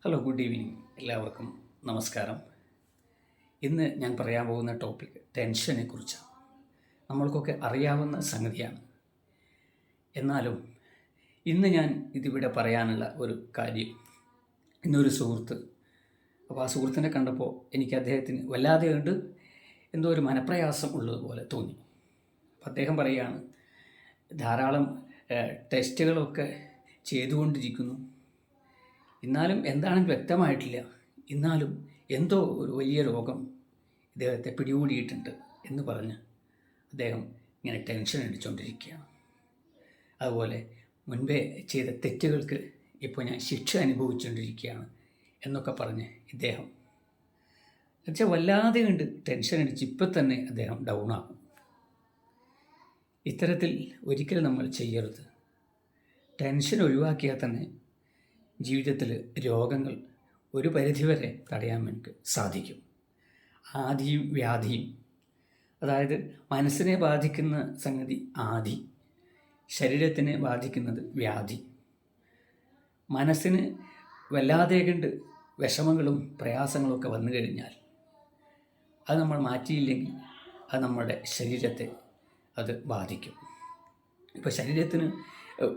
Hello, good evening. എല്ലാവർക്കും നമസ്കാരം. ഇന്ന് ഞാൻ പറയാൻ പോകുന്ന ടോപ്പിക് ടെൻഷനെ കുറിച്ചാണ്. നമ്മൾക്കൊക്കെ അറിയാവുന്ന സംഗതിയാണ്. എന്നാലും ഇന്ന് ഞാൻ ഇതിവിടെ പറയാനുള്ള ഒരു കാര്യം, ഇന്നൊരു സുഹൃത്ത്, അപ്പോൾ ആ സുഹൃത്തിനെ കണ്ടപ്പോൾ എനിക്ക് അദ്ദേഹത്തിന് വല്ലാതെ കണ്ട് എന്തോ ഒരു മനപ്രയാസം ഉള്ളതുപോലെ തോന്നി. അപ്പോൾ അദ്ദേഹം പറയുകയാണ്, ധാരാളം ടെസ്റ്റുകളൊക്കെ ചെയ്തുകൊണ്ടിരിക്കുന്നു, എന്നാലും എന്താണെന്ന് വ്യക്തമായിട്ടില്ല, എന്നാലും എന്തോ ഒരു വലിയ രോഗം ഇദ്ദേഹത്തെ പിടികൂടിയിട്ടുണ്ട് എന്ന് പറഞ്ഞ് അദ്ദേഹം ഇങ്ങനെ ടെൻഷൻ അടിച്ചുകൊണ്ടിരിക്കുകയാണ്. അതുപോലെ മുൻപേ ചെയ്ത തെറ്റുകൾക്ക് ഇപ്പോൾ ഞാൻ ശിക്ഷ അനുഭവിച്ചുകൊണ്ടിരിക്കുകയാണ് എന്നൊക്കെ പറഞ്ഞ് ഇദ്ദേഹം എന്നുവെച്ചാൽ വല്ലാതെ കണ്ട് ടെൻഷൻ അടിച്ച് ഇപ്പം തന്നെ അദ്ദേഹം ഡൗൺ ആകും. ഇത്തരത്തിൽ ഒരിക്കലും നമ്മൾ ചെയ്യരുത്. ടെൻഷൻ ഒഴിവാക്കിയാൽ തന്നെ ജീവിതത്തിൽ രോഗങ്ങൾ ഒരു പരിധിവരെ തടയാൻ നമുക്ക് സാധിക്കും. ആദിയും വ്യാധിയും, അതായത് മനസ്സിനെ ബാധിക്കുന്ന സംഗതി ആദി, ശരീരത്തിനെ ബാധിക്കുന്നത് വ്യാധി. മനസ്സിന് വല്ലാതെ കണ്ട് വിഷമങ്ങളും പ്രയാസങ്ങളൊക്കെ വന്നു കഴിഞ്ഞാൽ അത് നമ്മൾ മാറ്റിയില്ലെങ്കിൽ അത് നമ്മുടെ ശരീരത്തെ അത് ബാധിക്കും. ഇപ്പോൾ ശരീരത്തിന്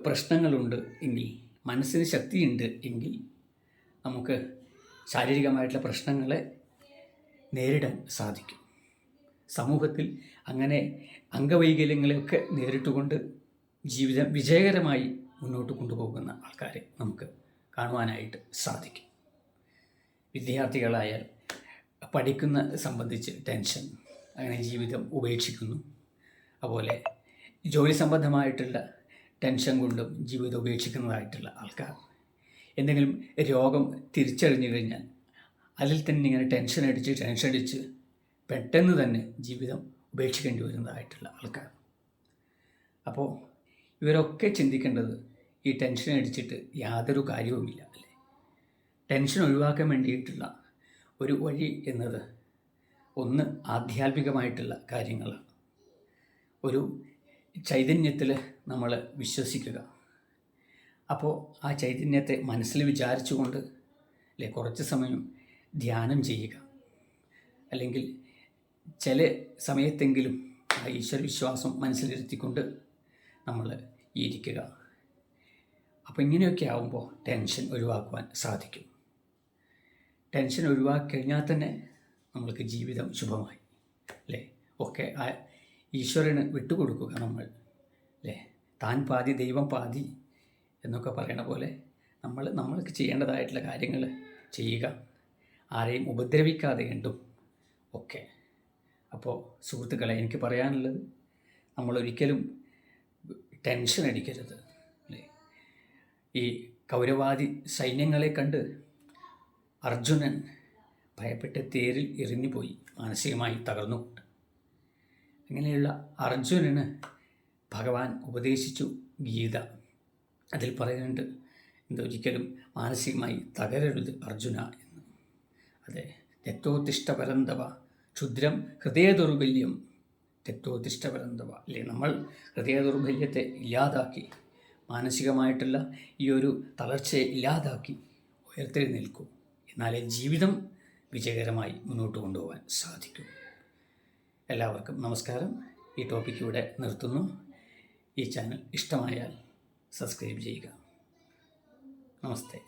പ്രശ്നങ്ങളുണ്ട് എങ്കിൽ, മനസ്സിന് ശക്തിയുണ്ട് എങ്കിൽ നമുക്ക് ശാരീരികമായിട്ടുള്ള പ്രശ്നങ്ങളെ നേരിടാൻ സാധിക്കും. സമൂഹത്തിൽ അങ്ങനെ അംഗവൈകല്യങ്ങളെയൊക്കെ നേരിട്ടുകൊണ്ട് ജീവിതം വിജയകരമായി മുന്നോട്ട് കൊണ്ടുപോകുന്ന ആൾക്കാരെ നമുക്ക് കാണുവാനായിട്ട് സാധിക്കും. വിദ്യാർത്ഥികളായാൽ പഠിക്കുന്ന സംബന്ധിച്ച് ടെൻഷൻ, അങ്ങനെ ജീവിതം ഉപേക്ഷിക്കുന്നു. അതുപോലെ ജോലി സംബന്ധമായിട്ടുള്ള ടെൻഷൻ കൊണ്ടും ജീവിതം ഉപേക്ഷിക്കുന്നതായിട്ടുള്ള ആൾക്കാർ, എന്തെങ്കിലും രോഗം തിരിച്ചറിഞ്ഞു കഴിഞ്ഞാൽ അതിൽ തന്നെ ഇങ്ങനെ ടെൻഷൻ അടിച്ച് പെട്ടെന്ന് തന്നെ ജീവിതം ഉപേക്ഷിക്കേണ്ടി വരുന്നതായിട്ടുള്ള ആൾക്കാർ. അപ്പോൾ ഇവരൊക്കെ ചിന്തിക്കേണ്ടത്, ഈ ടെൻഷൻ അടിച്ചിട്ട് യാതൊരു കാര്യവുമില്ല, അല്ലേ? ടെൻഷൻ ഒഴിവാക്കാൻ വേണ്ടിയിട്ടുള്ള ഒരു വഴി എന്നത് ഒന്ന് ആധ്യാത്മികമായിട്ടുള്ള കാര്യങ്ങളാണ്. ഒരു ചൈതന്യത്തിൽ നമ്മൾ വിശ്വസിക്കുക. അപ്പോൾ ആ ചൈതന്യത്തെ മനസ്സിൽ വിചാരിച്ചുകൊണ്ട് അല്ലെ കുറച്ച് സമയം ധ്യാനം ചെയ്യുക, അല്ലെങ്കിൽ ചില സമയത്തെങ്കിലും ആ ഈശ്വരവിശ്വാസം മനസ്സിലിരുത്തിക്കൊണ്ട് നമ്മൾ ഇരിക്കുക. അപ്പോൾ ഇങ്ങനെയൊക്കെ ആകുമ്പോൾ ടെൻഷൻ ഒഴിവാക്കുവാൻ സാധിക്കും. ടെൻഷൻ ഒഴിവാക്കി കഴിഞ്ഞാൽ തന്നെ നമ്മൾക്ക് ജീവിതം ശുഭമായി, അല്ലേ? ഒക്കെ ആ ഈശ്വരന് വിട്ടുകൊടുക്കുക നമ്മൾ, അല്ലേ? താൻ പാതി ദൈവം പാതി എന്നൊക്കെ പറയണ പോലെ നമ്മൾക്ക് ചെയ്യേണ്ടതായിട്ടുള്ള കാര്യങ്ങൾ ചെയ്യുക, ആരെയും ഉപദ്രവിക്കാതെ കണ്ടും ഒക്കെ. അപ്പോൾ സുഹൃത്തുക്കളെ, എനിക്ക് പറയാനുള്ളത്, നമ്മളൊരിക്കലും ടെൻഷൻ അടിക്കരുത്, അല്ലേ? ഈ കൗരവാദി സൈന്യങ്ങളെ കണ്ട് അർജുനൻ ഭയപ്പെട്ട് തേരിൽ എറിഞ്ഞുപോയി, മാനസികമായി തകർന്നുകൊണ്ട്. അങ്ങനെയുള്ള അർജുനന് ഭഗവാൻ ഉപദേശിച്ചു ഗീത. അതിൽ പറയുന്നുണ്ട്, എന്തൊരിക്കലും മാനസികമായി തകരരുത് അർജുന എന്ന്. അതെ, തെറ്റോത്തിഷ്ടപരന്തവ ക്ഷുദ്രം ഹൃദയദൗർബല്യം തെറ്റോത്തിഷ്ടപരന്തവ, അല്ലേ? നമ്മൾ ഹൃദയദൗർബല്യത്തെ ഇല്ലാതാക്കി, മാനസികമായിട്ടുള്ള ഈ ഒരു തളർച്ചയെ ഇല്ലാതാക്കി ഉയർത്തെഴുന്നേൽക്കൂ. എന്നാലേ ജീവിതം വിജയകരമായി മുന്നോട്ട് കൊണ്ടുപോകാൻ സാധിക്കും. എല്ലാവർക്കും നമസ്കാരം. ഈ ടോപ്പിക്ക് ഇവിടെ നിർത്തുന്നു. ഈ ചാനൽ ഇഷ്ടമായാൽ സബ്സ്ക്രൈബ് ചെയ്യുക. നമസ്തേ.